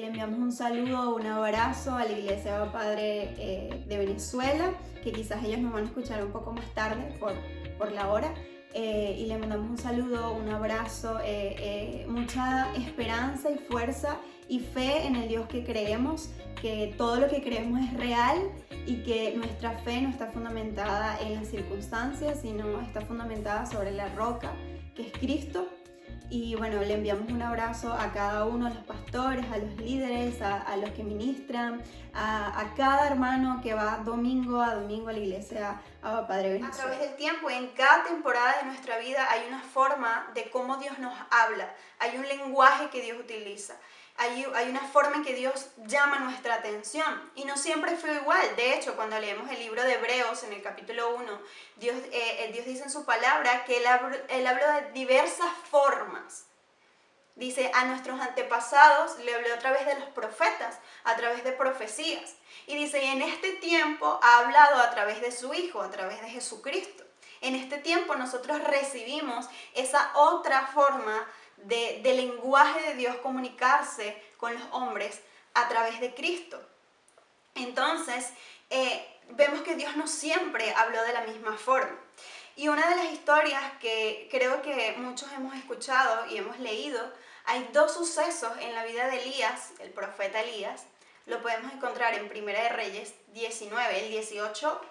le enviamos un saludo, un abrazo a la Iglesia Abba Padre de Venezuela, que quizás ellos nos van a escuchar un poco más tarde por la hora. Y le mandamos un saludo, un abrazo, mucha esperanza y fuerza y fe en el Dios que creemos, que todo lo que creemos es real y que nuestra fe no está fundamentada en las circunstancias, sino está fundamentada sobre la roca, que es Cristo. Y bueno, le enviamos un abrazo a cada uno de los pastores, a los líderes, a los que ministran, a cada hermano que va domingo a domingo a la iglesia Abba Padre Venezuela. A través del tiempo, en cada temporada de nuestra vida hay una forma de cómo Dios nos habla, hay un lenguaje que Dios utiliza. Hay una forma en que Dios llama nuestra atención y no siempre fue igual. De hecho, cuando leemos el libro de Hebreos en el capítulo 1, Dios dice en su palabra que él habló de diversas formas. Dice, a nuestros antepasados le habló a través de los profetas, a través de profecías. Y dice, y en este tiempo ha hablado a través de su Hijo, a través de Jesucristo. En este tiempo nosotros recibimos esa otra forma de lenguaje de Dios comunicarse con los hombres a través de Cristo. Entonces, vemos que Dios no siempre habló de la misma forma. Y una de las historias que creo que muchos hemos escuchado y hemos leído, hay dos sucesos en la vida de Elías, el profeta Elías. Lo podemos encontrar en Primera de Reyes 19,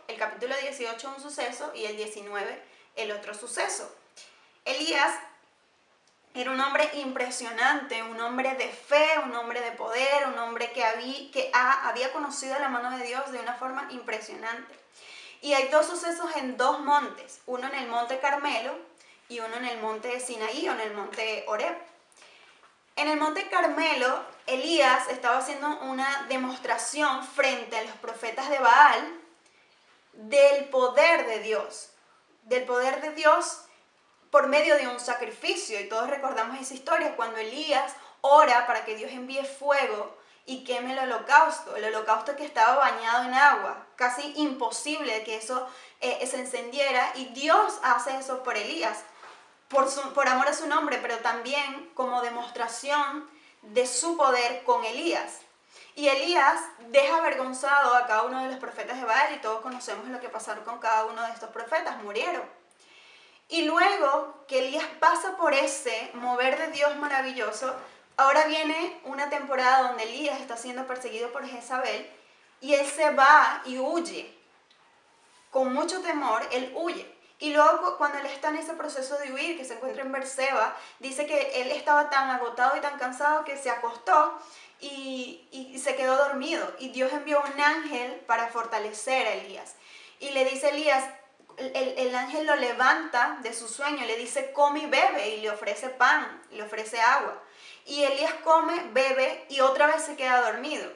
el capítulo 18 un suceso y el 19 el otro suceso. Elías era un hombre impresionante, un hombre de fe, un hombre de poder, un hombre que había conocido la mano de Dios de una forma impresionante. Y hay dos sucesos en dos montes, uno en el monte Carmelo y uno en el monte Sinaí o en el monte Horeb. En el monte Carmelo, Elías estaba haciendo una demostración frente a los profetas de Baal del poder de Dios por medio de un sacrificio. Y todos recordamos esa historia cuando Elías ora para que Dios envíe fuego y queme el holocausto que estaba bañado en agua, casi imposible que eso se encendiera, y Dios hace eso por Elías, por amor a su nombre, pero también como demostración de su poder con Elías. Y Elías deja avergonzado a cada uno de los profetas de Baal, y todos conocemos lo que pasaron con cada uno de estos profetas, murieron. Y luego que Elías pasa por ese mover de Dios maravilloso, ahora viene una temporada donde Elías está siendo perseguido por Jezabel y él se va y huye. Con mucho temor, él huye. Y luego cuando él está en ese proceso de huir, que se encuentra en Berseba, dice que él estaba tan agotado y tan cansado que se acostó y se quedó dormido. Y Dios envió un ángel para fortalecer a Elías. Y le dice a Elías, el ángel lo levanta de su sueño, le dice come y bebe, y le ofrece pan, le ofrece agua. Y Elías come, bebe y otra vez se queda dormido.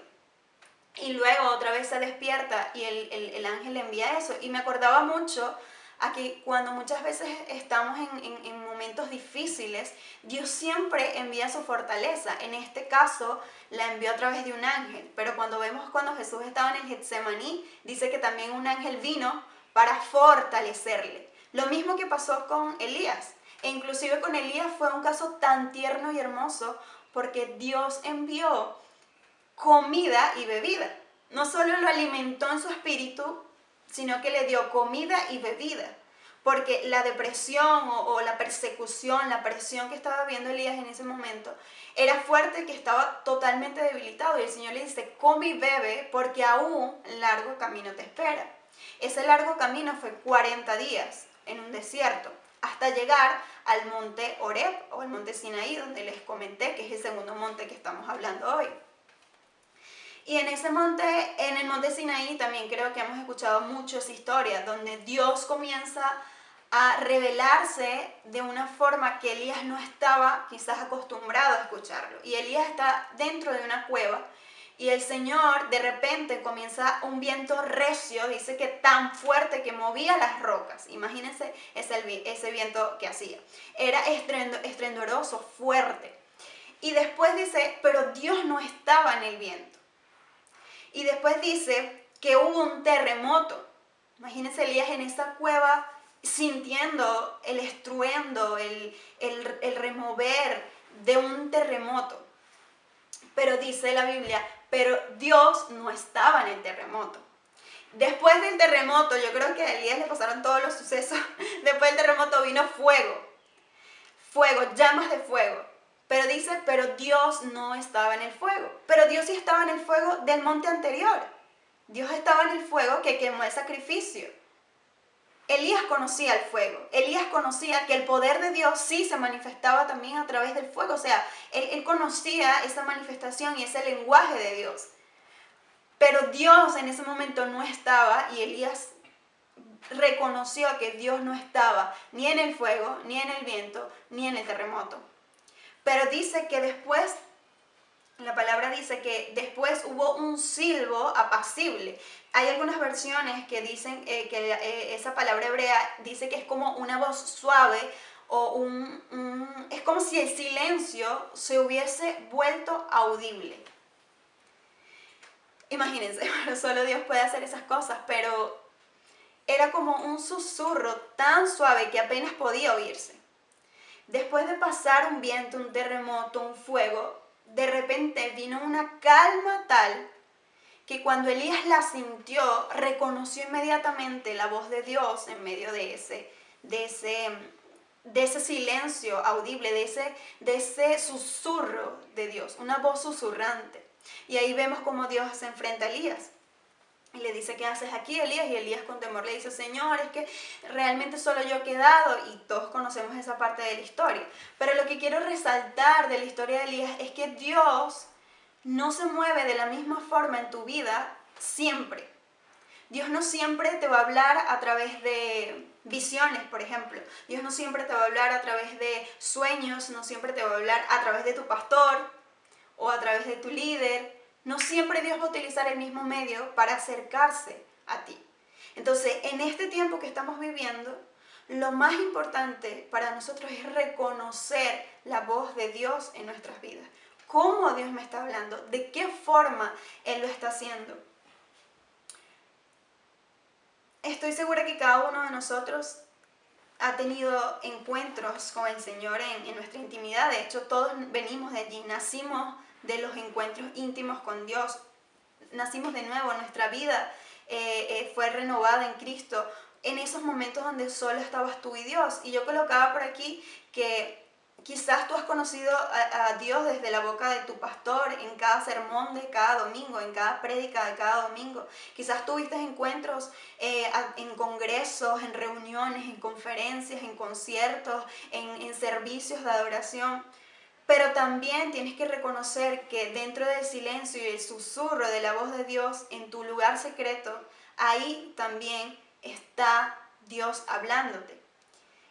Y luego otra vez se despierta y el ángel le envía eso. Y me acordaba mucho a que cuando muchas veces estamos en momentos difíciles, Dios siempre envía su fortaleza. En este caso la envió a través de un ángel. Pero cuando vemos cuando Jesús estaba en el Getsemaní, dice que también un ángel vino para fortalecerle. Lo mismo que pasó con Elías. E inclusive con Elías fue un caso tan tierno y hermoso porque Dios envió comida y bebida. No solo lo alimentó en su espíritu, sino que le dio comida y bebida. Porque la depresión o la persecución, la presión que estaba viviendo Elías en ese momento era fuerte, que estaba totalmente debilitado. Y el Señor le dice, come y bebe porque aún largo camino te espera. Ese largo camino fue 40 días en un desierto, hasta llegar al monte Horeb o al monte Sinaí, donde les comenté que es el segundo monte que estamos hablando hoy. Y en el monte Sinaí también creo que hemos escuchado mucho esa historia, donde Dios comienza a revelarse de una forma que Elías no estaba quizás acostumbrado a escucharlo. Y Elías está dentro de una cueva y el Señor de repente comienza un viento recio, dice que tan fuerte que movía las rocas. Imagínense ese viento que hacía. Era estruendoso, fuerte. Y después dice, pero Dios no estaba en el viento. Y después dice que hubo un terremoto. Imagínense Elías en esa cueva sintiendo el estruendo, el remover de un terremoto. Pero dice la Biblia, pero Dios no estaba en el terremoto. Después del terremoto, yo creo que a Elías le pasaron todos los sucesos. Después del terremoto vino fuego, llamas de fuego. Pero dice, pero Dios no estaba en el fuego. Pero Dios sí estaba en el fuego del monte anterior. Dios estaba en el fuego que quemó el sacrificio. Elías conocía el fuego. Elías conocía que el poder de Dios sí se manifestaba también a través del fuego. O sea, él conocía esa manifestación y ese lenguaje de Dios. Pero Dios en ese momento no estaba y Elías reconoció que Dios no estaba ni en el fuego, ni en el viento, ni en el terremoto. Pero dice que después, la palabra dice que después hubo un silbo apacible. Hay algunas versiones que dicen que esa palabra hebrea dice que es como una voz suave o es como si el silencio se hubiese vuelto audible. Imagínense, solo Dios puede hacer esas cosas, pero era como un susurro tan suave que apenas podía oírse. Después de pasar un viento, un terremoto, un fuego, de repente vino una calma tal que cuando Elías la sintió, reconoció inmediatamente la voz de Dios en medio de ese silencio audible, de ese susurro de Dios, una voz susurrante. Y ahí vemos cómo Dios se enfrenta a Elías. Y le dice, ¿qué haces aquí, Elías? Y Elías con temor le dice, Señor, es que realmente solo yo he quedado. Y todos conocemos esa parte de la historia. Pero lo que quiero resaltar de la historia de Elías es que Dios no se mueve de la misma forma en tu vida siempre. Dios no siempre te va a hablar a través de visiones, por ejemplo. Dios no siempre te va a hablar a través de sueños, no siempre te va a hablar a través de tu pastor o a través de tu líder. No siempre Dios va a utilizar el mismo medio para acercarse a ti. Entonces, en este tiempo que estamos viviendo, lo más importante para nosotros es reconocer la voz de Dios en nuestras vidas. ¿Cómo Dios me está hablando? ¿De qué forma Él lo está haciendo? Estoy segura que cada uno de nosotros ha tenido encuentros con el Señor en nuestra intimidad. De hecho, todos venimos de allí, nacimos de los encuentros íntimos con Dios. Nacimos de nuevo, nuestra vida fue renovada en Cristo en esos momentos donde solo estabas tú y Dios. Y yo colocaba por aquí que quizás tú has conocido a Dios desde la boca de tu pastor en cada sermón de cada domingo, en cada prédica de cada domingo. Quizás tuviste encuentros en congresos, en reuniones, en conferencias, en conciertos, en servicios de adoración. Pero también tienes que reconocer que dentro del silencio y el susurro de la voz de Dios en tu lugar secreto, ahí también está Dios hablándote.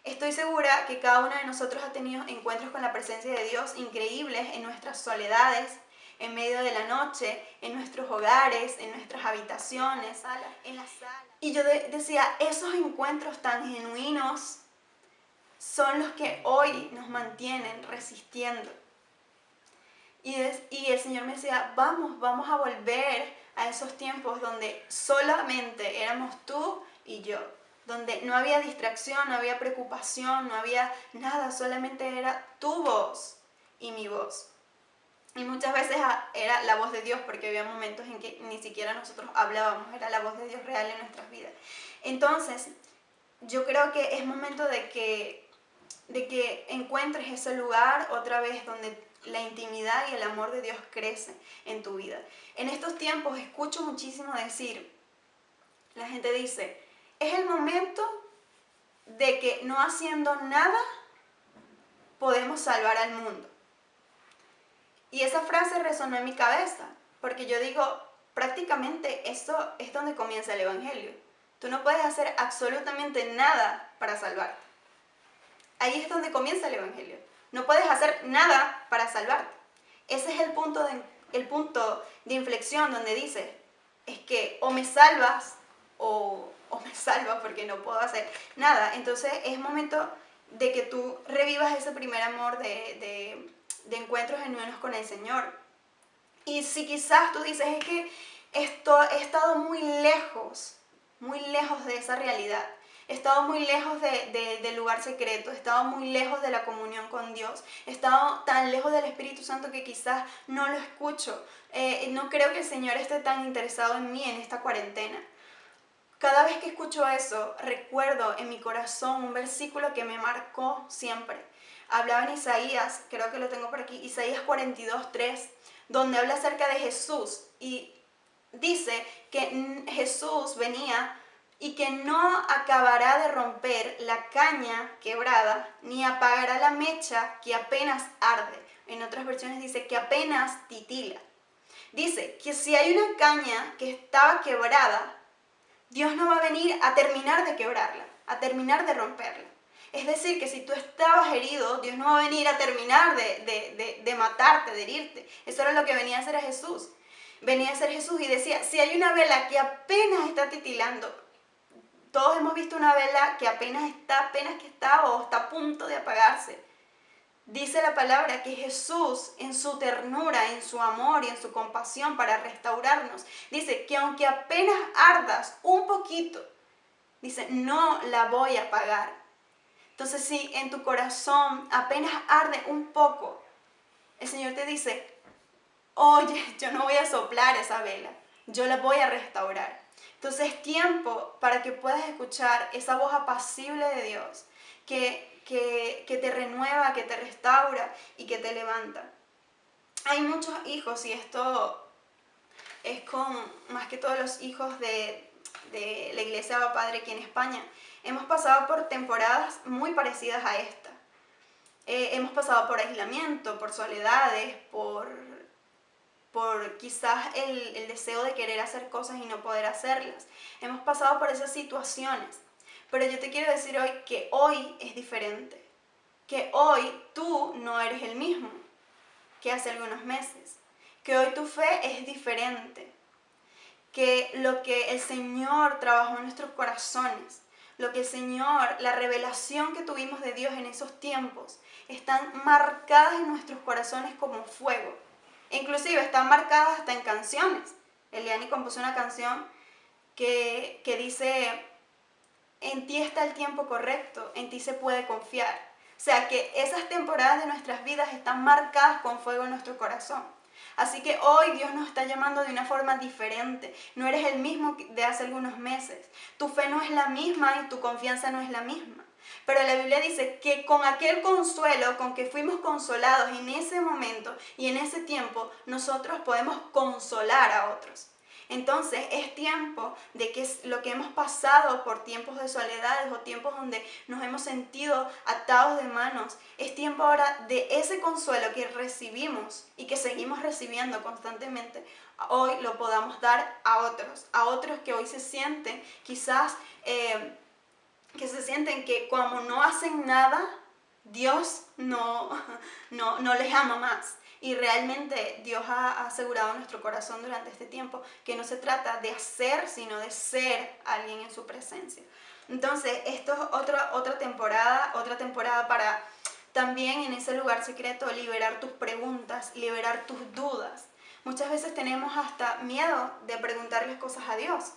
Estoy segura que cada uno de nosotros ha tenido encuentros con la presencia de Dios increíbles en nuestras soledades, en medio de la noche, en nuestros hogares, en nuestras habitaciones, en la sala. Y yo decía, esos encuentros tan genuinos son los que hoy nos mantienen resistiendo. Y el Señor me decía, vamos a volver a esos tiempos donde solamente éramos tú y yo, donde no había distracción, no había preocupación, no había nada, solamente era tu voz y mi voz. Y muchas veces era la voz de Dios, porque había momentos en que ni siquiera nosotros hablábamos, era la voz de Dios real en nuestras vidas. Entonces, yo creo que es momento de que encuentres ese lugar otra vez donde la intimidad y el amor de Dios crece en tu vida. En estos tiempos escucho muchísimo decir, la gente dice, es el momento de que no haciendo nada podemos salvar al mundo. Y esa frase resonó en mi cabeza, porque yo digo, prácticamente eso es donde comienza el Evangelio. Tú no puedes hacer absolutamente nada para salvarte. Ahí es donde comienza el Evangelio. No puedes hacer nada para salvarte. Ese es el punto de inflexión donde dice, es que o me salvas o me salvas porque no puedo hacer nada. Entonces es momento de que tú revivas ese primer amor de encuentros genuinos con el Señor. Y si quizás tú dices, es que he estado muy lejos de esa realidad. He estado muy lejos del lugar secreto, he estado muy lejos de la comunión con Dios, he estado tan lejos del Espíritu Santo que quizás no lo escucho. No creo que el Señor esté tan interesado en mí en esta cuarentena. Cada vez que escucho eso, recuerdo en mi corazón un versículo que me marcó siempre. Hablaba en Isaías, creo que lo tengo por aquí, Isaías 42:3, donde habla acerca de Jesús y dice que Jesús venía y que no acabará de romper la caña quebrada, ni apagará la mecha que apenas arde. En otras versiones dice que apenas titila. Dice que si hay una caña que estaba quebrada, Dios no va a venir a terminar de quebrarla, a terminar de romperla. Es decir, que si tú estabas herido, Dios no va a venir a terminar de matarte, de herirte. Eso era lo que venía a hacer a Jesús. Venía a hacer Jesús y decía, si hay una vela que apenas está titilando, todos hemos visto una vela que apenas que está o está a punto de apagarse. Dice la palabra que Jesús, en su ternura, en su amor y en su compasión para restaurarnos, dice que aunque apenas ardas un poquito, dice, no la voy a apagar. Entonces, si en tu corazón apenas arde un poco, el Señor te dice, oye, yo no voy a soplar esa vela, yo la voy a restaurar. Entonces es tiempo para que puedas escuchar esa voz apacible de Dios, que te renueva, que te restaura y que te levanta. Hay muchos hijos, y esto es con más que todos los hijos de la Iglesia Abba Padre aquí en España. Hemos pasado por temporadas muy parecidas a esta. Hemos pasado por aislamiento, por soledades, por quizás el deseo de querer hacer cosas y no poder hacerlas. Hemos pasado por esas situaciones. Pero yo te quiero decir hoy que hoy es diferente. Que hoy tú no eres el mismo que hace algunos meses. Que hoy tu fe es diferente. Que lo que el Señor trabajó en nuestros corazones, lo que el Señor, la revelación que tuvimos de Dios en esos tiempos, están marcadas en nuestros corazones como fuego. Inclusive están marcadas hasta en canciones. Eliani compuso una canción que dice, en ti está el tiempo correcto, en ti se puede confiar. O sea que esas temporadas de nuestras vidas están marcadas con fuego en nuestro corazón. Así que hoy Dios nos está llamando de una forma diferente. No eres el mismo de hace algunos meses. Tu fe no es la misma y tu confianza no es la misma. Pero la Biblia dice que con aquel consuelo con que fuimos consolados en ese momento y en ese tiempo, nosotros podemos consolar a otros. Entonces es tiempo de que lo que hemos pasado por tiempos de soledades o tiempos donde nos hemos sentido atados de manos, es tiempo ahora de ese consuelo que recibimos y que seguimos recibiendo constantemente, hoy lo podamos dar a otros que hoy se sienten quizás que se sienten que como no hacen nada, Dios no les ama más. Y realmente Dios ha asegurado en nuestro corazón durante este tiempo que no se trata de hacer, sino de ser alguien en su presencia. Entonces, esto es otra temporada para también en ese lugar secreto liberar tus preguntas, liberar tus dudas. Muchas veces tenemos hasta miedo de preguntarles cosas a Dios.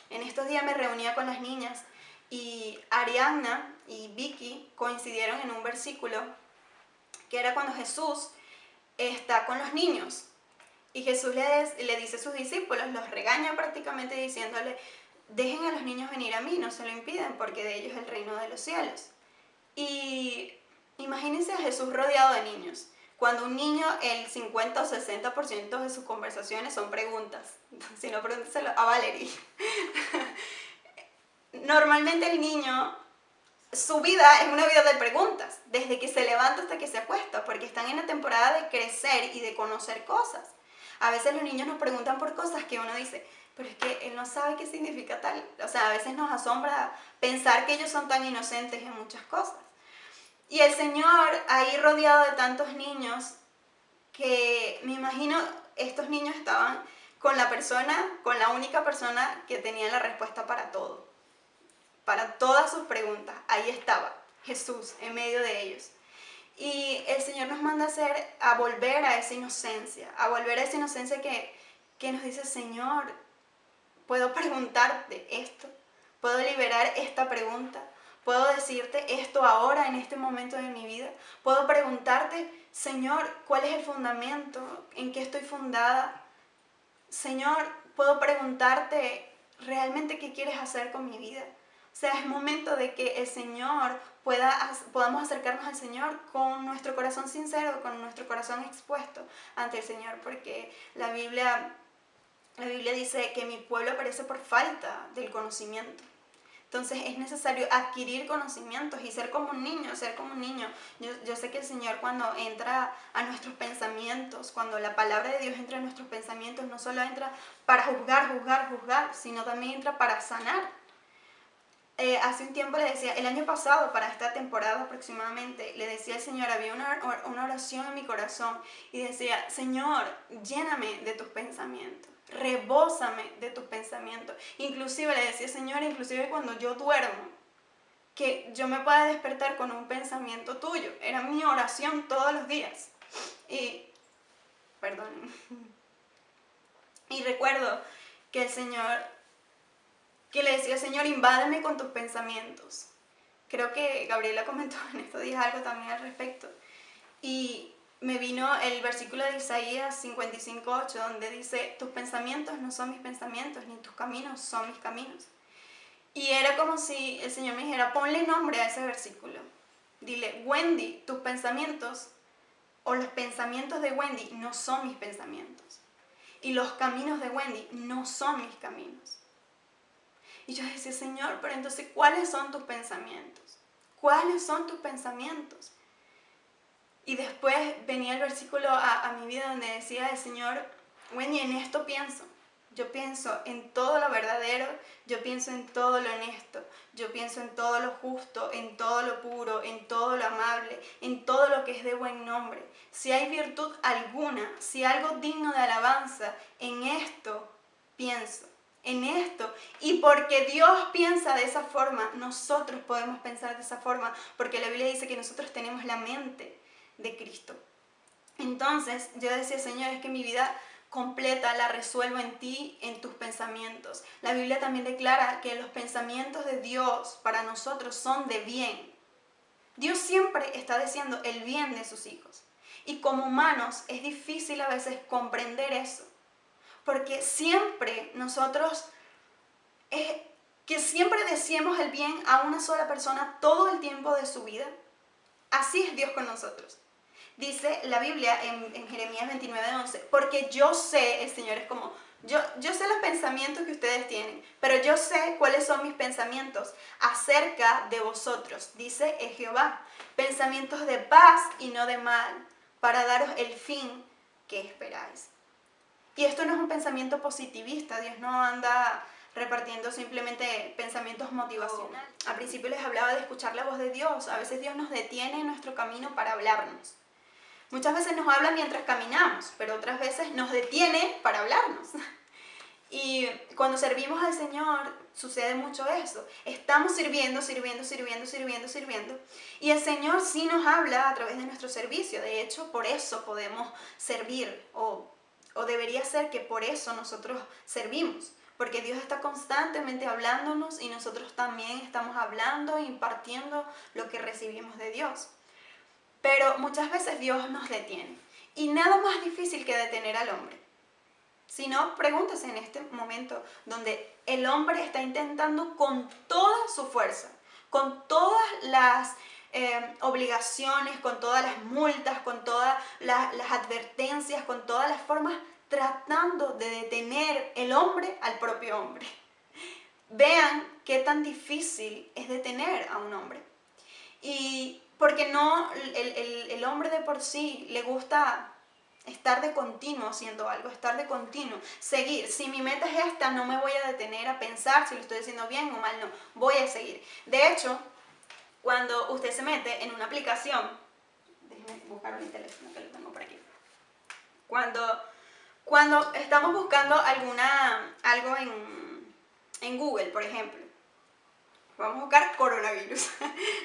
En estos días me reunía con las niñas y Arianna y Vicky coincidieron en un versículo que era cuando Jesús está con los niños y Jesús le dice a sus discípulos, los regaña prácticamente diciéndole, dejen a los niños venir a mí, no se lo impiden porque de ellos es el reino de los cielos. Y imagínense a Jesús rodeado de niños. Cuando un niño, el 50 o 60% de sus conversaciones son preguntas. Si no, pregúnteselo a Valerie. Normalmente el niño, su vida es una vida de preguntas, desde que se levanta hasta que se acuesta, porque están en la temporada de crecer y de conocer cosas. A veces los niños nos preguntan por cosas que uno dice, pero es que él no sabe qué significa tal. O sea, a veces nos asombra pensar que ellos son tan inocentes en muchas cosas. Y el Señor, ahí rodeado de tantos niños, que me imagino estos niños estaban con la única persona que tenía la respuesta para todo. Para todas sus preguntas, ahí estaba Jesús en medio de ellos. Y el Señor nos manda a volver a esa inocencia, que nos dice, Señor, ¿puedo preguntarte esto? Puedo liberar esta pregunta. Puedo decirte esto ahora, en este momento de mi vida. Puedo preguntarte, Señor, ¿cuál es el fundamento? ¿En qué estoy fundada? Señor, puedo preguntarte realmente qué quieres hacer con mi vida. O sea, es momento de que el Señor podamos acercarnos al Señor con nuestro corazón sincero, con nuestro corazón expuesto ante el Señor, porque la Biblia dice que mi pueblo perece por falta del conocimiento. Entonces es necesario adquirir conocimientos y ser como un niño, ser como un niño. Yo sé que el Señor cuando entra a nuestros pensamientos, cuando la palabra de Dios entra a nuestros pensamientos, no solo entra para juzgar, sino también entra para sanar. Hace un tiempo le decía, el año pasado, para esta temporada aproximadamente, le decía al Señor, había una oración en mi corazón y decía, Señor, lléname de tus pensamientos, rebósame de tus pensamientos. Inclusive le decía, Señor, inclusive cuando yo duermo, que yo me pueda despertar con un pensamiento tuyo. Era mi oración todos los días. Perdón. Y recuerdo que el Señor, que le decía, Señor, invádeme con tus pensamientos. Creo que Gabriela comentó en estos días algo también al respecto. Y me vino el versículo de Isaías 55:8, donde dice, tus pensamientos no son mis pensamientos, ni tus caminos son mis caminos. Y era como si el Señor me dijera, ponle nombre a ese versículo. Dile, Wendy, tus pensamientos o los pensamientos de Wendy no son mis pensamientos. Y los caminos de Wendy no son mis caminos. Y yo decía, Señor, pero entonces, ¿cuáles son tus pensamientos? ¿Cuáles son tus pensamientos? Y después venía el versículo a mi vida donde decía el Señor, Wendy, en esto pienso. Yo pienso en todo lo verdadero, yo pienso en todo lo honesto, yo pienso en todo lo justo, en todo lo puro, en todo lo amable, en todo lo que es de buen nombre. Si hay virtud alguna, si algo digno de alabanza, en esto pienso. En esto, y porque Dios piensa de esa forma, nosotros podemos pensar de esa forma, porque la Biblia dice que nosotros tenemos la mente de Cristo. Entonces yo decía, Señor, es que mi vida completa la resuelvo en ti, en tus pensamientos. La Biblia también declara que los pensamientos de Dios para nosotros son de bien. Dios siempre está deseando el bien de sus hijos. Y como humanos es difícil a veces comprender eso. Porque siempre nosotros, que siempre deseemos el bien a una sola persona todo el tiempo de su vida, así es Dios con nosotros. Dice la Biblia en Jeremías 29:11, porque yo sé, el Señor es como, yo sé los pensamientos que ustedes tienen, pero yo sé cuáles son mis pensamientos acerca de vosotros, dice Jehová, pensamientos de paz y no de mal, para daros el fin que esperáis. Y esto no es un pensamiento positivista, Dios no anda repartiendo simplemente pensamientos motivacionales. Al principio les hablaba de escuchar la voz de Dios, a veces Dios nos detiene en nuestro camino para hablarnos. Muchas veces nos habla mientras caminamos, pero otras veces nos detiene para hablarnos. Y cuando servimos al Señor sucede mucho eso. Estamos sirviendo. Y el Señor sí nos habla a través de nuestro servicio. De hecho, por eso podemos servir, o debería ser que por eso nosotros servimos. Porque Dios está constantemente hablándonos y nosotros también estamos hablando e impartiendo lo que recibimos de Dios. Pero muchas veces Dios nos detiene. Y nada más difícil que detener al hombre. Si no, pregúntese en este momento donde el hombre está intentando con toda su fuerza, con todas las obligaciones, con todas las multas, con todas las advertencias, con todas las formas, tratando de detener el hombre al propio hombre. Vean qué tan difícil es detener a un hombre. Y porque no, el hombre de por sí le gusta estar de continuo haciendo algo, estar de continuo, seguir. Si mi meta es esta, no me voy a detener a pensar si lo estoy haciendo bien o mal, no, voy a seguir. De hecho, cuando usted se mete en una aplicación, déjeme buscar mi teléfono que lo tengo por aquí. Cuando estamos buscando algo en Google, por ejemplo, vamos a buscar coronavirus.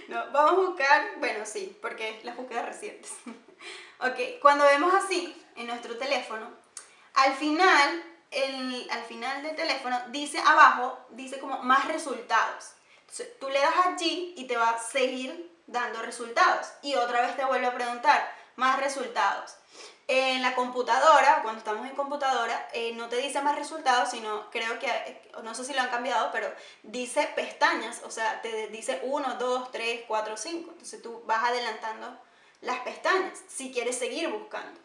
No, vamos a buscar, bueno, sí, porque las búsquedas recientes. Ok, cuando vemos así en nuestro teléfono, al final al final del teléfono, dice abajo, dice como más resultados. Entonces, tú le das allí y te va a seguir dando resultados. Y otra vez te vuelve a preguntar, más resultados. En la computadora, cuando estamos en computadora, no te dice más resultados, sino creo que, no sé si lo han cambiado, pero dice pestañas, o sea, te dice 1, 2, 3, 4, 5. Entonces tú vas adelantando las pestañas si quieres seguir buscando.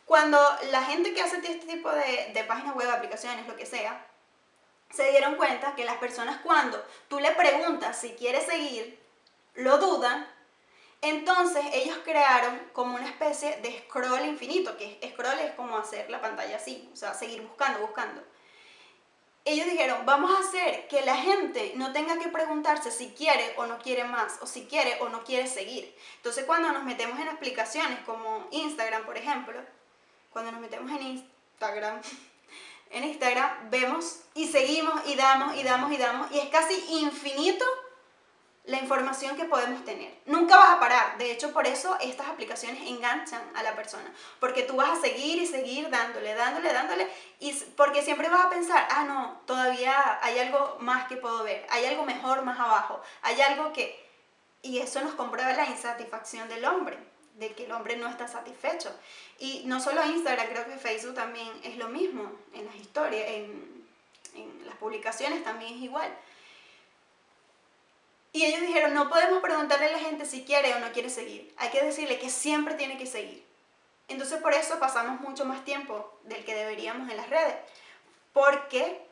Cuando la gente que hace este tipo de páginas web, aplicaciones, lo que sea, se dieron cuenta que las personas cuando tú le preguntas si quiere seguir, lo dudan, entonces ellos crearon como una especie de scroll infinito, que scroll es como hacer la pantalla así, o sea, seguir buscando, buscando. Ellos dijeron, vamos a hacer que la gente no tenga que preguntarse si quiere o no quiere más, o si quiere o no quiere seguir. Entonces cuando nos metemos en aplicaciones como Instagram, por ejemplo, cuando nos metemos en Instagram vemos y seguimos y damos y damos y damos, y es casi infinito la información que podemos tener. Nunca vas a parar. De hecho, por eso estas aplicaciones enganchan a la persona, porque tú vas a seguir y seguir dándole, dándole, dándole, y porque siempre vas a pensar, ah, no, todavía hay algo más que puedo ver, hay algo mejor más abajo, hay algo que... Y eso nos comprueba la insatisfacción del hombre, de que el hombre no está satisfecho. Y no solo Instagram, creo que Facebook también es lo mismo, en las historias, en las publicaciones también es igual. Y ellos dijeron, no podemos preguntarle a la gente si quiere o no quiere seguir, hay que decirle que siempre tiene que seguir. Entonces por eso pasamos mucho más tiempo del que deberíamos en las redes, porque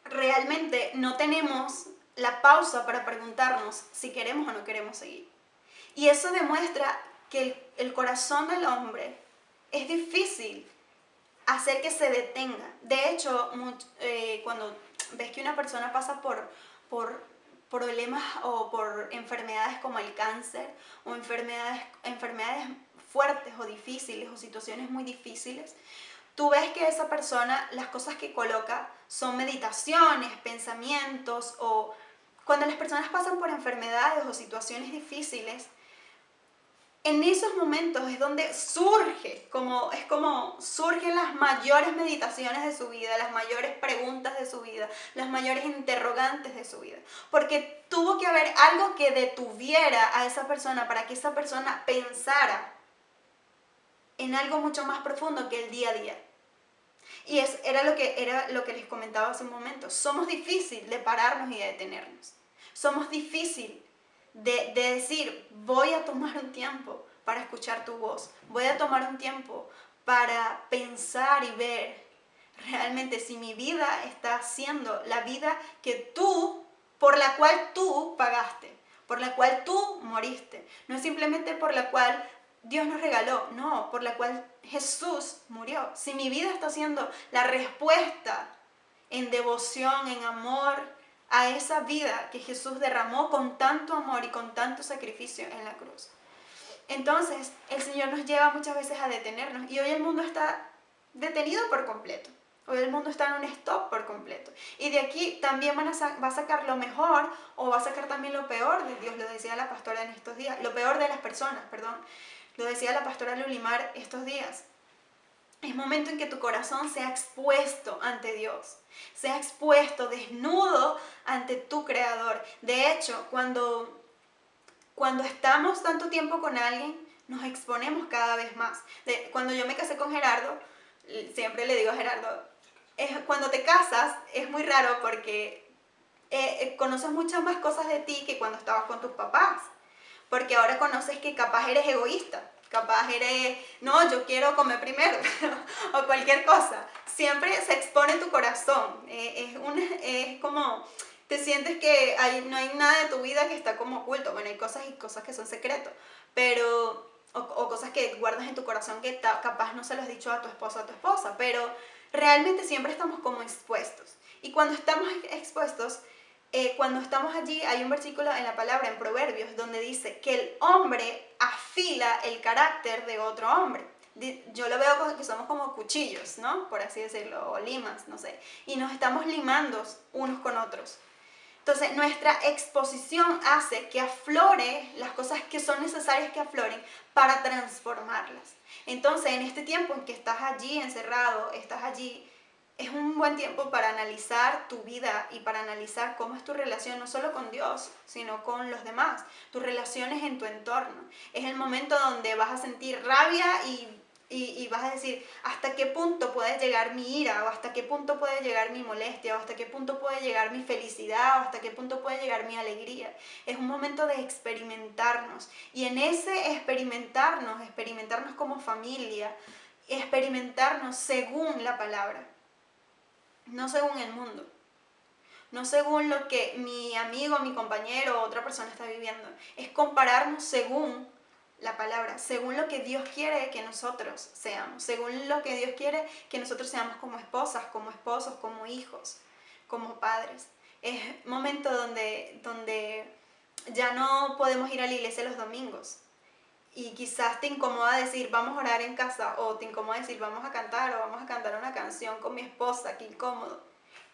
realmente no tenemos la pausa para preguntarnos si queremos o no queremos seguir. Y eso demuestra que el corazón del hombre es difícil hacer que se detenga. De hecho, cuando ves que una persona pasa por problemas o por enfermedades como el cáncer o enfermedades fuertes o difíciles o situaciones muy difíciles, tú ves que esa persona, las cosas que coloca son meditaciones, pensamientos, o cuando las personas pasan por enfermedades o situaciones difíciles, en esos momentos es donde surgen las mayores meditaciones de su vida, las mayores preguntas de su vida, las mayores interrogantes de su vida. Porque tuvo que haber algo que detuviera a esa persona para que esa persona pensara en algo mucho más profundo que el día a día. Y era lo que les comentaba hace un momento. Somos difíciles de pararnos y de detenernos. Somos difíciles de decir, voy a tomar un tiempo para escuchar tu voz. Voy a tomar un tiempo para pensar y ver realmente si mi vida está siendo la vida por la cual tú pagaste, por la cual tú moriste. No es simplemente por la cual Dios nos regaló, no, por la cual Jesús murió. Si mi vida está siendo la respuesta en devoción, en amor a esa vida que Jesús derramó con tanto amor y con tanto sacrificio en la cruz. Entonces, el Señor nos lleva muchas veces a detenernos, y hoy el mundo está detenido por completo. Hoy el mundo está en un stop por completo. Y de aquí también va a sacar lo mejor, o va a sacar también lo peor de Dios. Lo decía la pastora en estos días. Lo peor de las personas, perdón. Lo decía la pastora Lulimar estos días. Es momento en que tu corazón sea expuesto ante Dios. Sea expuesto, desnudo ante tu Creador. De hecho, cuando estamos tanto tiempo con alguien, nos exponemos cada vez más. Cuando yo me casé con Gerardo, siempre le digo a Gerardo, cuando te casas es muy raro porque conoces muchas más cosas de ti que cuando estabas con tus papás. Porque ahora conoces que capaz eres egoísta, capaz eres, no, yo quiero comer primero, o cualquier cosa. Siempre se expone tu corazón. Es como, te sientes que no hay nada de tu vida que está como oculto. Bueno, hay cosas y cosas que son secretos, pero, o cosas que guardas en tu corazón que capaz no se lo has dicho a tu esposo o a tu esposa, pero realmente siempre estamos como expuestos. Y cuando estamos expuestos, cuando estamos allí, hay un versículo en la palabra, en Proverbios, donde dice que el hombre afila el carácter de otro hombre. Yo lo veo como que somos como cuchillos, ¿no? Por así decirlo, o limas, no sé. Y nos estamos limando unos con otros. Entonces, nuestra exposición hace que aflore las cosas que son necesarias que afloren para transformarlas. Entonces, en este tiempo en que estás allí encerrado, estás allí es un buen tiempo para analizar tu vida y para analizar cómo es tu relación, no solo con Dios, sino con los demás, tus relaciones en tu entorno. Es el momento donde vas a sentir rabia y vas a decir hasta qué punto puede llegar mi ira, o hasta qué punto puede llegar mi molestia, o hasta qué punto puede llegar mi felicidad, o hasta qué punto puede llegar mi alegría. Es un momento de experimentarnos, y en ese experimentarnos como familia, experimentarnos según la palabra, no según el mundo, no según lo que mi amigo, mi compañero o otra persona está viviendo. Es compararnos según la palabra, según lo que Dios quiere que nosotros seamos, según lo que Dios quiere que nosotros seamos como esposas, como esposos, como hijos, como padres. Es momento donde ya no podemos ir a la iglesia los domingos. Y quizás te incomoda decir vamos a orar en casa, o te incomoda decir vamos a cantar, o vamos a cantar una canción con mi esposa, qué incómodo.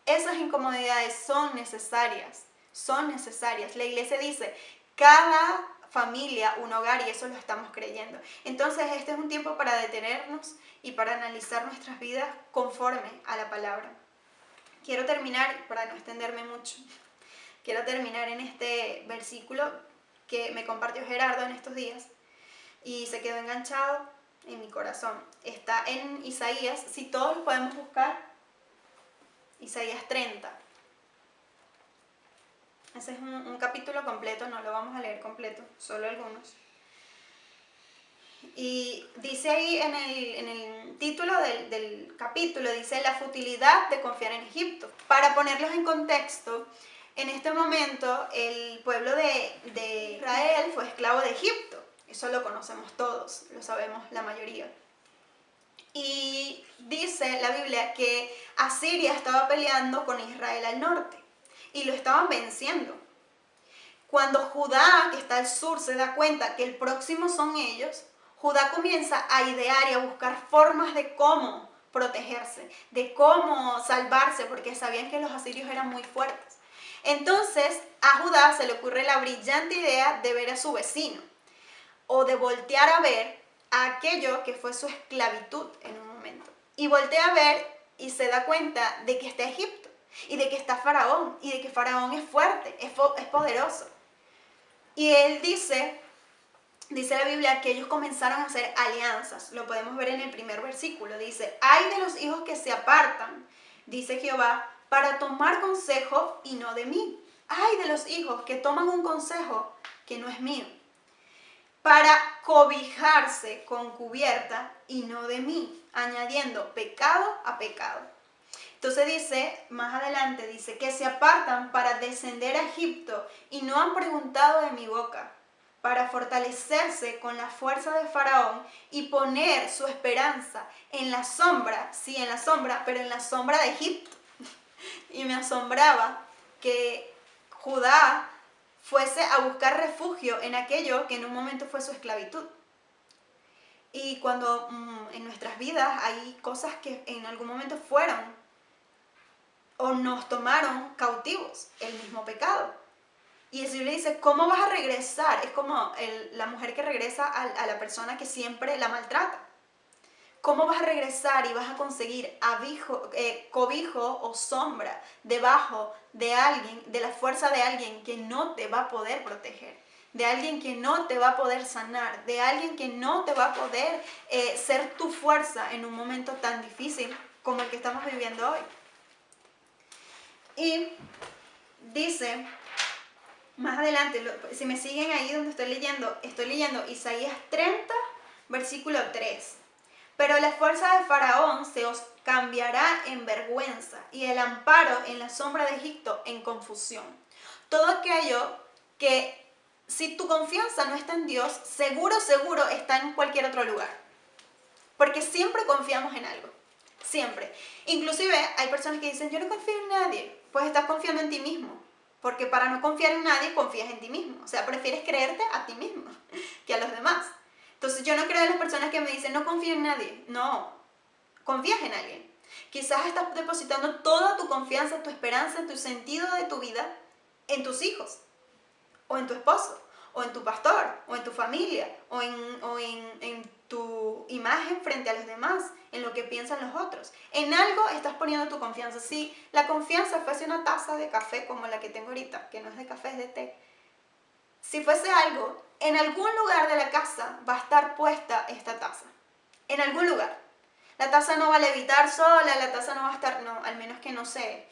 Esas incomodidades son necesarias, son necesarias. La iglesia dice, cada familia, un hogar, y eso lo estamos creyendo. Entonces este es un tiempo para detenernos y para analizar nuestras vidas conforme a la palabra. Quiero terminar, para no extenderme mucho, quiero terminar en este versículo que me compartió Gerardo en estos días y se quedó enganchado en mi corazón. Está en Isaías, si todos lo podemos buscar, Isaías 30. Ese es un capítulo completo, no lo vamos a leer completo, solo algunos. Y dice ahí en el título del capítulo, dice la futilidad de confiar en Egipto. Para ponerlos en contexto, en este momento el pueblo de Israel fue esclavo de Egipto. Eso lo conocemos todos, lo sabemos la mayoría. Y dice la Biblia que Asiria estaba peleando con Israel al norte y lo estaban venciendo. Cuando Judá, que está al sur, se da cuenta que el próximo son ellos, Judá comienza a idear y a buscar formas de cómo protegerse, de cómo salvarse, porque sabían que los asirios eran muy fuertes. Entonces a Judá se le ocurre la brillante idea de ver a su vecino, o de voltear a ver a aquello que fue su esclavitud en un momento. Y voltea a ver y se da cuenta de que está Egipto, y de que está Faraón, y de que Faraón es fuerte, es poderoso. Y él dice la Biblia que ellos comenzaron a hacer alianzas. Lo podemos ver en el primer versículo. Dice, ay de los hijos que se apartan, dice Jehová, para tomar consejo y no de mí. Ay de los hijos que toman un consejo que no es mío, para cobijarse con cubierta y no de mí, añadiendo pecado a pecado. Entonces dice, más adelante dice, que se apartan para descender a Egipto y no han preguntado de mi boca, para fortalecerse con la fuerza de Faraón y poner su esperanza en la sombra, sí, en la sombra, pero en la sombra de Egipto. Y me asombraba que Judá fuese a buscar refugio en aquello que en un momento fue su esclavitud. Y cuando en nuestras vidas hay cosas que en algún momento fueron o nos tomaron cautivos, el mismo pecado. Y el Señor le dice, ¿cómo vas a regresar? Es como la mujer que regresa a la persona que siempre la maltrata. ¿Cómo vas a regresar y vas a conseguir cobijo o sombra debajo de alguien, de la fuerza de alguien que no te va a poder proteger? De alguien que no te va a poder sanar, de alguien que no te va a poder ser tu fuerza en un momento tan difícil como el que estamos viviendo hoy. Y dice, más adelante, si me siguen ahí donde estoy leyendo Isaías 30, versículo 3. Pero la fuerza de Faraón se os cambiará en vergüenza y el amparo en la sombra de Egipto en confusión. Todo aquello que, si tu confianza no está en Dios, seguro está en cualquier otro lugar. Porque siempre confiamos en algo. Siempre. Inclusive hay personas que dicen, yo no confío en nadie. Pues estás confiando en ti mismo. Porque para no confiar en nadie, confías en ti mismo. O sea, prefieres creerte a ti mismo que a los demás. Entonces yo no creo en las personas que me dicen, no confío en nadie. No, confías en alguien. Quizás estás depositando toda tu confianza, tu esperanza, tu sentido de tu vida en tus hijos, o en tu esposo, o en tu pastor, o en tu familia, o en tu imagen frente a los demás, en lo que piensan los otros. En algo estás poniendo tu confianza. Si la confianza fuese una taza de café como la que tengo ahorita, que no es de café, es de té. Si fuese algo, en algún lugar de la casa va a estar puesta esta taza. En algún lugar. La taza no va a levitar sola, la taza no va a estar, no, al menos que no sé,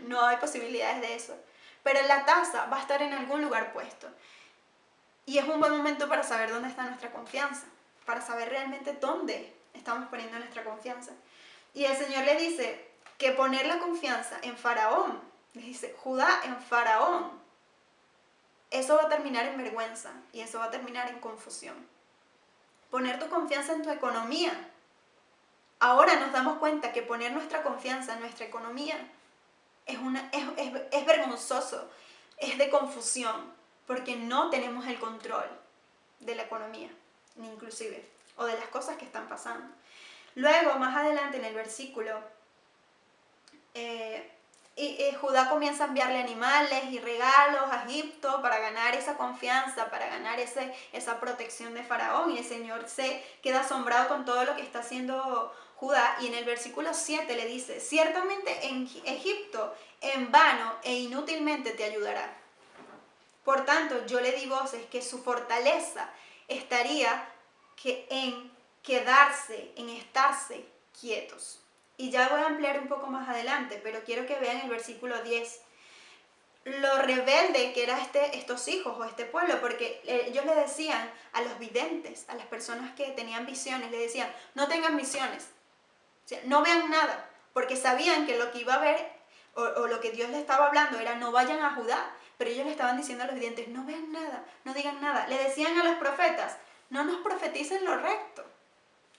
no hay posibilidades de eso. Pero la taza va a estar en algún lugar puesto. Y es un buen momento para saber dónde está nuestra confianza, para saber realmente dónde estamos poniendo nuestra confianza. Y el Señor le dice que poner la confianza en Faraón, le dice, Judá en Faraón, eso va a terminar en vergüenza y eso va a terminar en confusión. Poner tu confianza en tu economía. Ahora nos damos cuenta que poner nuestra confianza en nuestra economía es vergonzoso, es de confusión, porque no tenemos el control de la economía, ni inclusive, o de las cosas que están pasando. Luego, más adelante en el versículo, Judá comienza a enviarle animales y regalos a Egipto para ganar esa confianza, para ganar esa protección de Faraón, y el Señor se queda asombrado con todo lo que está haciendo Judá, y en el versículo 7 le dice, ciertamente en Egipto en vano e inútilmente te ayudará. Por tanto, yo le di voces que su fortaleza estaría en quedarse, en estarse quietos. Y ya voy a ampliar un poco más adelante, pero quiero que vean el versículo 10. Lo rebelde que eran estos hijos o este pueblo, porque ellos le decían a los videntes, a las personas que tenían visiones, le decían, no tengan visiones, o sea, no vean nada, porque sabían que lo que iba a ver o lo que Dios le estaba hablando era no vayan a Judá, pero ellos le estaban diciendo a los videntes, no vean nada, no digan nada. Le decían a los profetas, no nos profeticen lo recto,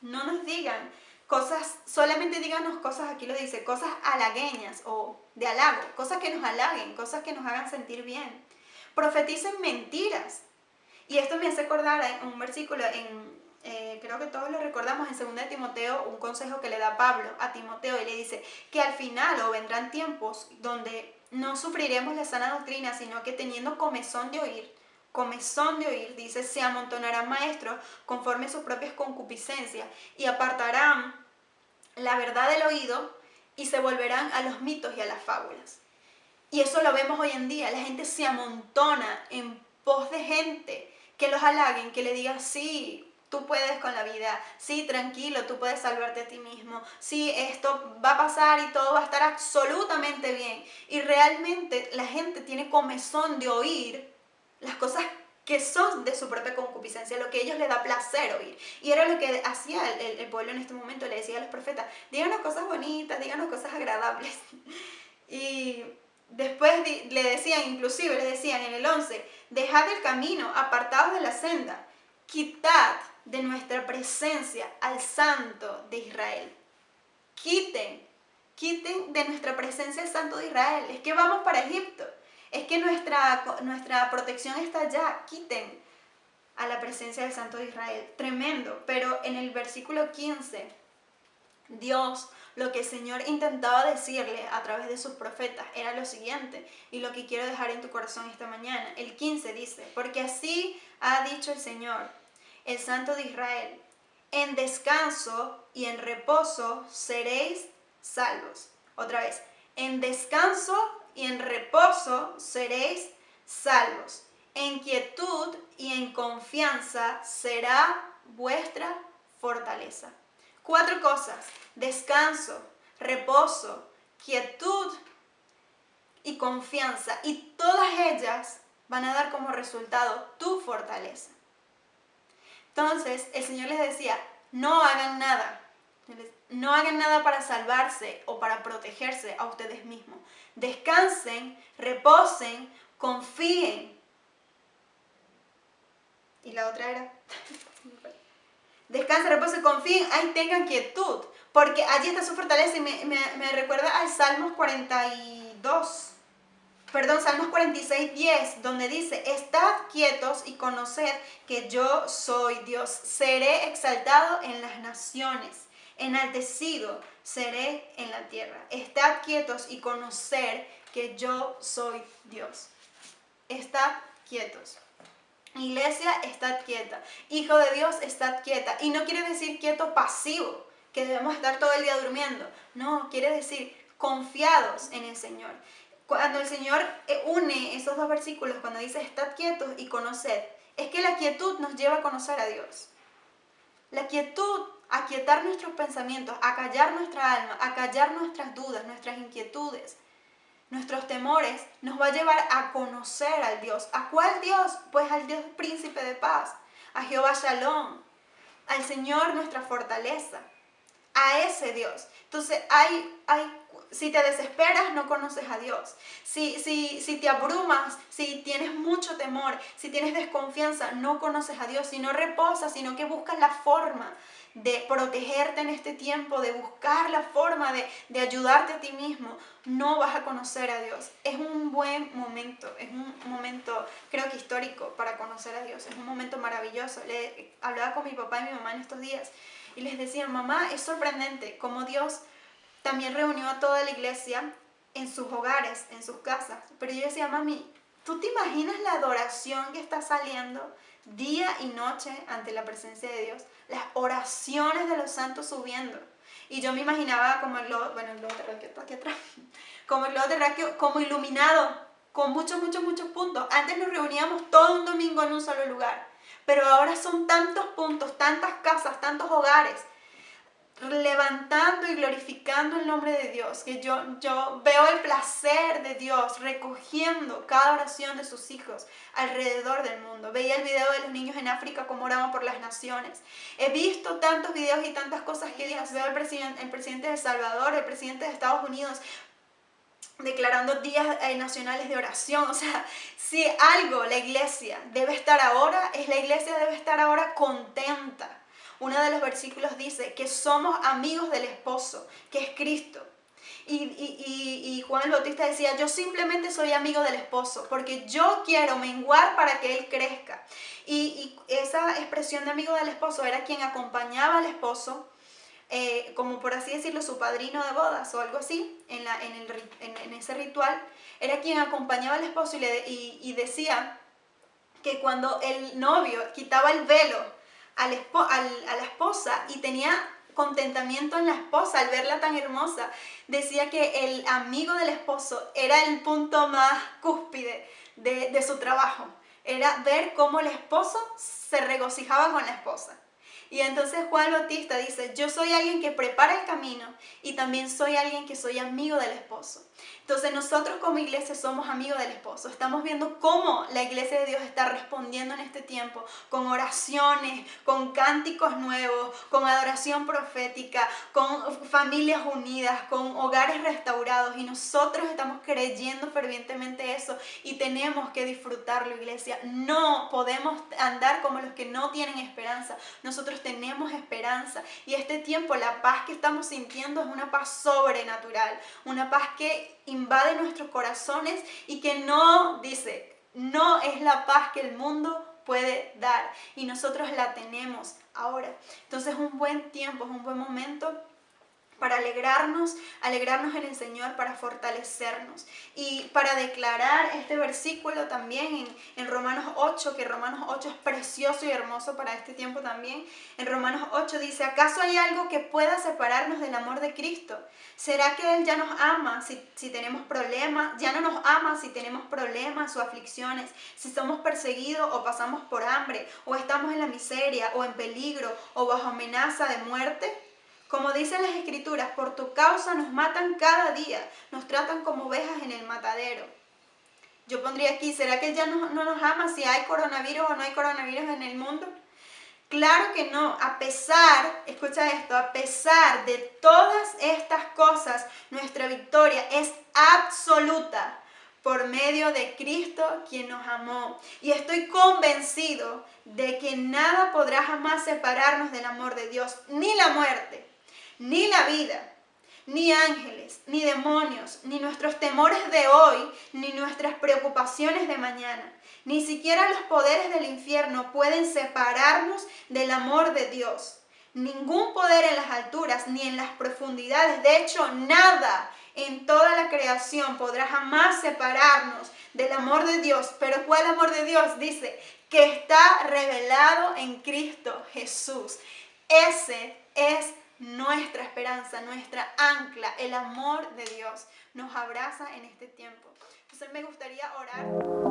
no nos digan cosas, solamente díganos cosas, aquí lo dice, cosas halagueñas o de halago, cosas que nos halaguen, cosas que nos hagan sentir bien. Profeticen mentiras. Y esto me hace acordar a un versículo creo que todos lo recordamos en 2 de Timoteo, un consejo que le da Pablo a Timoteo y le dice que al final o vendrán tiempos donde no sufriremos la sana doctrina, sino que teniendo comezón de oír, dice, se amontonarán maestros conforme a sus propias concupiscencias y apartarán la verdad del oído y se volverán a los mitos y a las fábulas. Y eso lo vemos hoy en día, la gente se amontona en pos de gente que los halaguen, que le digan, sí, tú puedes con la vida, sí, tranquilo, tú puedes salvarte a ti mismo, sí, esto va a pasar y todo va a estar absolutamente bien. Y realmente la gente tiene comezón de oír las cosas que son de su propia concupiscencia, lo que a ellos les da placer oír. Y era lo que hacía el pueblo en este momento, le decía a los profetas, díganos cosas bonitas, díganos cosas agradables. Y después le decían, inclusive le decían en el 11, dejad el camino, apartados de la senda, quitad de nuestra presencia al Santo de Israel. Quiten de nuestra presencia al Santo de Israel. Es que vamos para Egipto. Es que nuestra protección está allá. Quiten a la presencia del Santo de Israel. Tremendo. Pero en el versículo 15, Dios, lo que el Señor intentaba decirle a través de sus profetas era lo siguiente, y lo que quiero dejar en tu corazón esta mañana. El 15 dice, porque así ha dicho el Señor, el Santo de Israel, en descanso y en reposo seréis salvos. Otra vez, en descanso y en reposo seréis salvos. En quietud y en confianza será vuestra fortaleza. 4 cosas: descanso, reposo, quietud y confianza. Y todas ellas van a dar como resultado tu fortaleza. Entonces, el Señor les decía, no hagan nada. No hagan nada para salvarse o para protegerse a ustedes mismos. Descansen, reposen, confíen. Y la otra era... Descansen, reposen, confíen, ahí tengan quietud. Porque allí está su fortaleza y me recuerda al Salmos 46:10, donde dice, estad quietos y conoced que yo soy Dios. Seré exaltado en las naciones, enaltecido seré en la tierra. Estad quietos y conocer que yo soy Dios. Estad quietos. Iglesia, estad quieta. Hijo de Dios, estad quieta. Y no quiere decir quieto pasivo, que debemos estar todo el día durmiendo. No, quiere decir confiados en el Señor. Cuando el Señor une esos dos versículos, cuando dice estad quietos y conoced, es que la quietud nos lleva a conocer a Dios. La quietud, a quietar nuestros pensamientos, a callar nuestra alma, a callar nuestras dudas, nuestras inquietudes, nuestros temores, nos va a llevar a conocer al Dios. ¿A cuál Dios? Pues al Dios príncipe de paz, a Jehová Shalom, al Señor nuestra fortaleza, a ese Dios. Entonces, si te desesperas, no conoces a Dios. Si te abrumas, si tienes mucho temor, si tienes desconfianza, no conoces a Dios. Si no reposas, sino que buscas la forma de protegerte en este tiempo, de buscar la forma de ayudarte a ti mismo, no vas a conocer a Dios. Es un buen momento, es un momento creo que histórico para conocer a Dios, es un momento maravilloso. Hablaba con mi papá y mi mamá en estos días y les decía, mamá, es sorprendente cómo Dios también reunió a toda la iglesia en sus hogares, en sus casas. Pero yo decía, mami, ¿tú te imaginas la adoración que está saliendo día y noche ante la presencia de Dios? Las oraciones de los santos subiendo. Y yo me imaginaba como el globo terráqueo que está aquí atrás, como el globo terráqueo, como iluminado, con muchos puntos. Antes nos reuníamos todo un domingo en un solo lugar, pero ahora son tantos puntos, tantas casas, tantos hogares, levantando y glorificando el nombre de Dios, que yo veo el placer de Dios recogiendo cada oración de sus hijos alrededor del mundo. Veía el video de los niños en África como oraban por las naciones. He visto tantos videos y tantas cosas que Dios, veo el presidente de El Salvador, el presidente de Estados Unidos declarando días nacionales de oración. O sea, si algo la iglesia debe estar ahora, la iglesia debe estar ahora contenta. Uno de los versículos dice que somos amigos del esposo, que es Cristo. Y Juan el Bautista decía, yo simplemente soy amigo del esposo, porque yo quiero menguar para que él crezca. Y esa expresión de amigo del esposo era quien acompañaba al esposo, como por así decirlo, su padrino de bodas o algo así, en ese ritual, era quien acompañaba al esposo y decía que cuando el novio quitaba el velo a la esposa y tenía contentamiento en la esposa al verla tan hermosa, decía que el amigo del esposo era el punto más cúspide de su trabajo, era ver cómo el esposo se regocijaba con la esposa. Y entonces Juan Bautista dice, yo soy alguien que prepara el camino y también soy alguien que soy amigo del esposo. Entonces nosotros como iglesia somos amigos del esposo. Estamos viendo cómo la iglesia de Dios está respondiendo en este tiempo con oraciones, con cánticos nuevos, con adoración profética, con familias unidas, con hogares restaurados. Y nosotros estamos creyendo fervientemente eso y tenemos que disfrutarlo, iglesia. No podemos andar como los que no tienen esperanza. Nosotros tenemos esperanza y este tiempo, la paz que estamos sintiendo es una paz sobrenatural, una paz que invade nuestros corazones y que no es la paz que el mundo puede dar y nosotros la tenemos ahora. Entonces es un buen tiempo, es un buen momento para alegrarnos en el Señor, para fortalecernos y para declarar este versículo también en Romanos 8, que Romanos 8 es precioso y hermoso para este tiempo también. En Romanos 8 dice, ¿acaso hay algo que pueda separarnos del amor de Cristo? ¿Será que Él ya nos ama si tenemos problemas? ¿Ya no nos ama si tenemos problemas o aflicciones? Si somos perseguidos o pasamos por hambre, o estamos en la miseria o en peligro o bajo amenaza de muerte. Como dicen las Escrituras, por tu causa nos matan cada día, nos tratan como ovejas en el matadero. Yo pondría aquí, ¿será que Él ya no nos ama si hay coronavirus o no hay coronavirus en el mundo? Claro que no, escucha esto, a pesar de todas estas cosas, nuestra victoria es absoluta por medio de Cristo quien nos amó. Y estoy convencido de que nada podrá jamás separarnos del amor de Dios, ni la muerte, ni la vida, ni ángeles, ni demonios, ni nuestros temores de hoy, ni nuestras preocupaciones de mañana. Ni siquiera los poderes del infierno pueden separarnos del amor de Dios. Ningún poder en las alturas ni en las profundidades, de hecho nada en toda la creación podrá jamás separarnos del amor de Dios. Pero ¿cuál amor de Dios? Dice que está revelado en Cristo Jesús. Ese es nuestra esperanza, nuestra ancla, el amor de Dios nos abraza en este tiempo. Entonces me gustaría orar.